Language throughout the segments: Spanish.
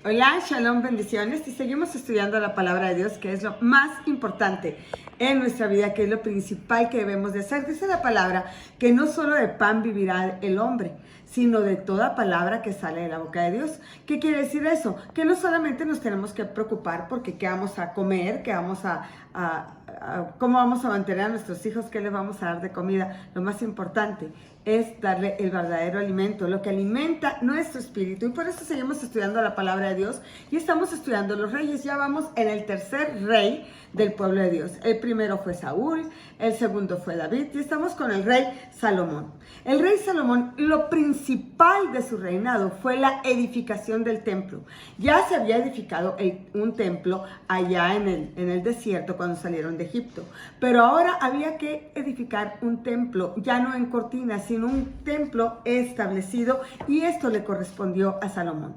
Hola, shalom, bendiciones. Y seguimos estudiando la palabra de Dios, que es lo más importante en nuestra vida, que es lo principal que debemos de hacer. Dice la palabra que no solo de pan vivirá el hombre, sino de toda palabra que sale de la boca de Dios. ¿Qué quiere decir eso? Que no solamente nos tenemos que preocupar porque qué vamos a comer, cómo vamos a mantener a nuestros hijos, qué les vamos a dar de comida. Lo más importante es darle el verdadero alimento, lo que alimenta nuestro espíritu. Y por eso seguimos estudiando la palabra de Dios y estamos estudiando los reyes. Ya vamos en el tercer rey del pueblo de Dios. El primero fue Saúl, el segundo fue David y estamos con el rey Salomón. El rey Salomón, lo principal de su reinado fue la edificación del templo. Ya se había edificado un templo allá en el desierto cuando salieron de Egipto, pero ahora había que edificar un templo, ya no en cortinas, sino un templo establecido, y esto le correspondió a Salomón.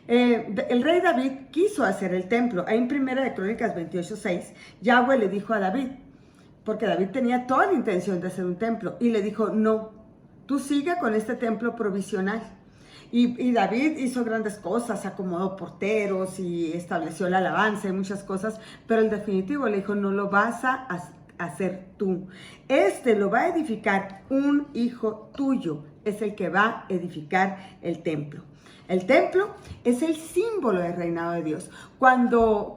El rey David quiso hacer el templo. Ahí en Primera de Crónicas 28:6, Yahweh le dijo a David, porque David tenía toda la intención de hacer un templo, y le dijo, no, tú sigue con este templo provisional. Y David hizo grandes cosas, acomodó porteros y estableció la alabanza y muchas cosas, pero en definitivo le dijo, no lo vas a hacer tú. Lo va a edificar un hijo tuyo, es el que va a edificar el templo. El templo es el símbolo del reinado de Dios. Cuando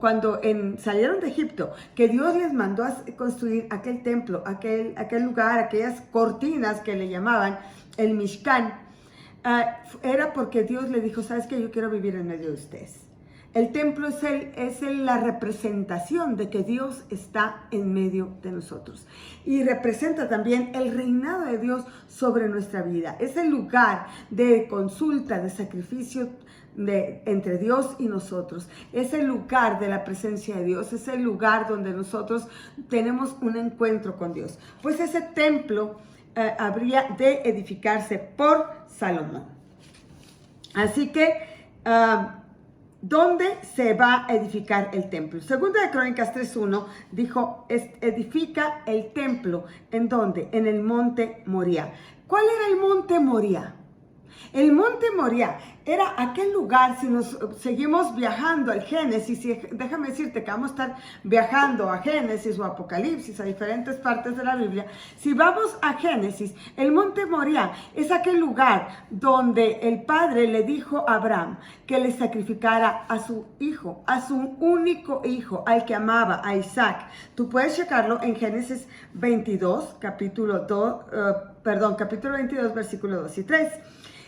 salieron de Egipto, que Dios les mandó a construir aquel templo, aquel lugar, aquellas cortinas que le llamaban el Mishkan, era porque Dios le dijo, ¿sabes qué? Yo quiero vivir en medio de ustedes. El templo es la representación de que Dios está en medio de nosotros. Y representa también el reinado de Dios sobre nuestra vida. Es el lugar de consulta, de sacrificio entre Dios y nosotros. Es el lugar de la presencia de Dios. Es el lugar donde nosotros tenemos un encuentro con Dios. Pues ese templo habría de edificarse por Salomón. Así que ¿dónde se va a edificar el templo? Segunda de Crónicas 3:1 dijo, edifica el templo. ¿En dónde? En el monte Moriah. ¿Cuál era el monte Moriah? El monte Moriah era aquel lugar, si nos seguimos viajando al Génesis, y déjame decirte que vamos a estar viajando a Génesis o Apocalipsis, a diferentes partes de la Biblia. Si vamos a Génesis, el monte Moriah es aquel lugar donde el padre le dijo a Abraham que le sacrificara a su hijo, a su único hijo, al que amaba, a Isaac. Tú puedes checarlo en Génesis 22, capítulo 22, versículo 2 y 3.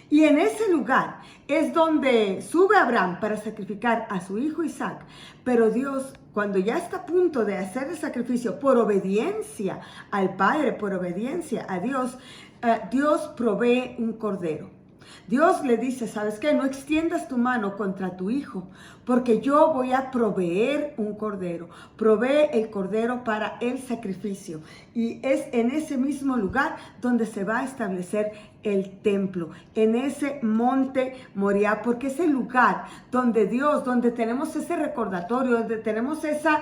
Y en ese lugar es donde sube Abraham para sacrificar a su hijo Isaac. Pero Dios, cuando ya está a punto de hacer el sacrificio por obediencia al Padre, por obediencia a Dios, Dios provee un cordero. Dios le dice, ¿sabes qué? No extiendas tu mano contra tu hijo, porque yo voy a proveer un cordero. Provee el cordero para el sacrificio. Y es en ese mismo lugar donde se va a establecer el templo, en ese monte Moriah, porque es el lugar donde Dios, donde tenemos ese recordatorio, donde tenemos esa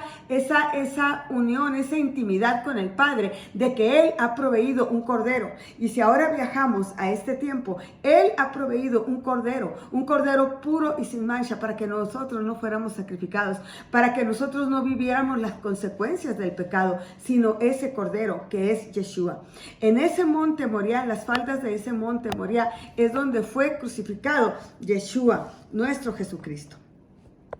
unión, esa intimidad con el Padre, de que Él ha proveído un cordero. Y si ahora viajamos a este tiempo, Él ha proveído un cordero puro y sin mancha, para que nosotros no fuéramos sacrificados, para que nosotros no viviéramos las consecuencias del pecado, sino ese cordero que es Yeshua. En ese monte Moriah, las faldas de ese monte Moriah, es donde fue crucificado Yeshua, nuestro Jesucristo.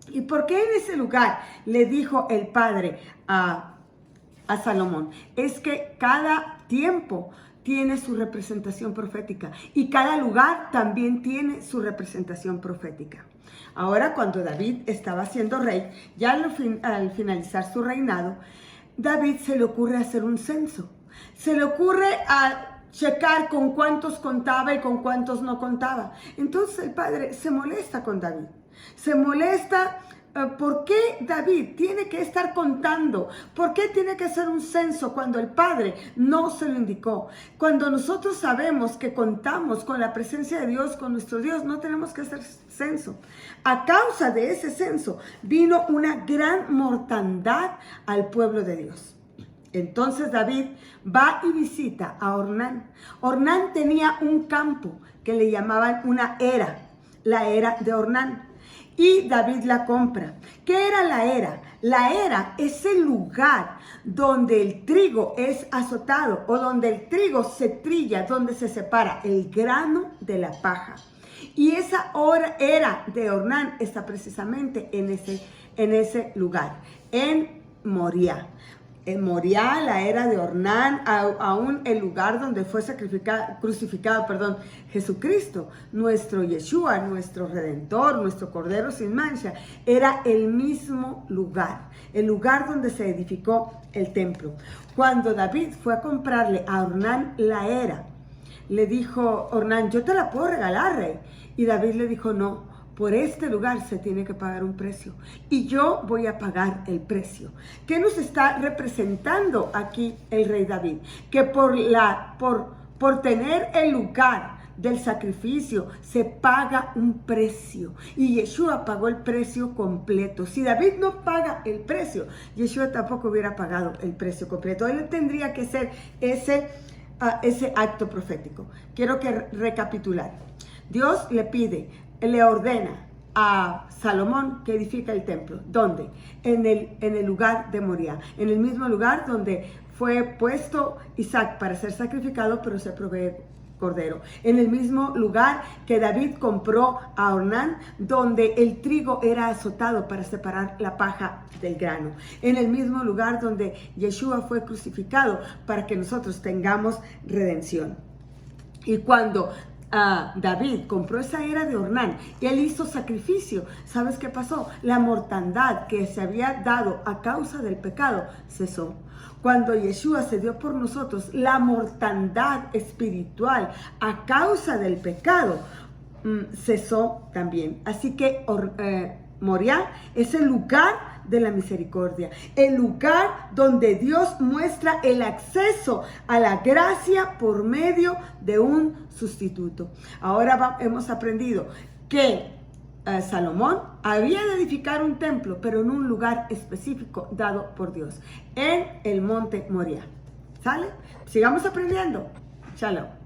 ¿Y por qué en ese lugar le dijo el Padre a Salomón? Es que cada tiempo tiene su representación profética y cada lugar también tiene su representación profética. Ahora, cuando David estaba siendo rey, ya al finalizar su reinado, David se le ocurre hacer un censo. Se le ocurre checar con cuántos contaba y con cuántos no contaba. Entonces el padre se molesta con David. Se molesta. ¿Por qué David tiene que estar contando? ¿Por qué tiene que hacer un censo cuando el Padre no se lo indicó? Cuando nosotros sabemos que contamos con la presencia de Dios, con nuestro Dios, no tenemos que hacer censo. A causa de ese censo vino una gran mortandad al pueblo de Dios. Entonces David va y visita a Ornán. Ornán tenía un campo que le llamaban una era, la era de Ornán. y David la compra. ¿Qué era la era? La era es el lugar donde el trigo es azotado o donde el trigo se trilla, donde se separa el grano de la paja. Y esa era de Ornán está precisamente en ese lugar, en Moriah. En Moriah, la era de Ornán, aún el lugar donde fue crucificado, Jesucristo, nuestro Yeshua, nuestro Redentor, nuestro Cordero sin mancha, era el mismo lugar, el lugar donde se edificó el templo. Cuando David fue a comprarle a Ornán la era, le dijo Ornán, yo te la puedo regalar, rey. Y David le dijo, no, por este lugar se tiene que pagar un precio y yo voy a pagar el precio. ¿Qué nos está representando aquí el rey David? Que por tener el lugar del sacrificio se paga un precio y Yeshua pagó el precio completo. Si David no paga el precio, Yeshua tampoco hubiera pagado el precio completo. Él tendría que ser ese acto profético. Quiero recapitular. Dios le ordena a Salomón que edifica el templo. ¿Dónde? En el lugar de Moriah, en el mismo lugar donde fue puesto Isaac para ser sacrificado, pero se provee cordero. En el mismo lugar que David compró a Ornán, donde el trigo era azotado para separar la paja del grano. En el mismo lugar donde Yeshua fue crucificado para que nosotros tengamos redención. Y cuando David compró esa era de Ornán y él hizo sacrificio, ¿sabes qué pasó? La mortandad que se había dado a causa del pecado cesó. Cuando Yeshua se dio por nosotros, la mortandad espiritual a causa del pecado cesó también. Así que Moriah es el lugar de la misericordia, el lugar donde Dios muestra el acceso a la gracia por medio de un sustituto. Ahora hemos aprendido que Salomón había de edificar un templo, pero en un lugar específico dado por Dios, en el monte Moriah. ¿Sale? Sigamos aprendiendo. Shalom.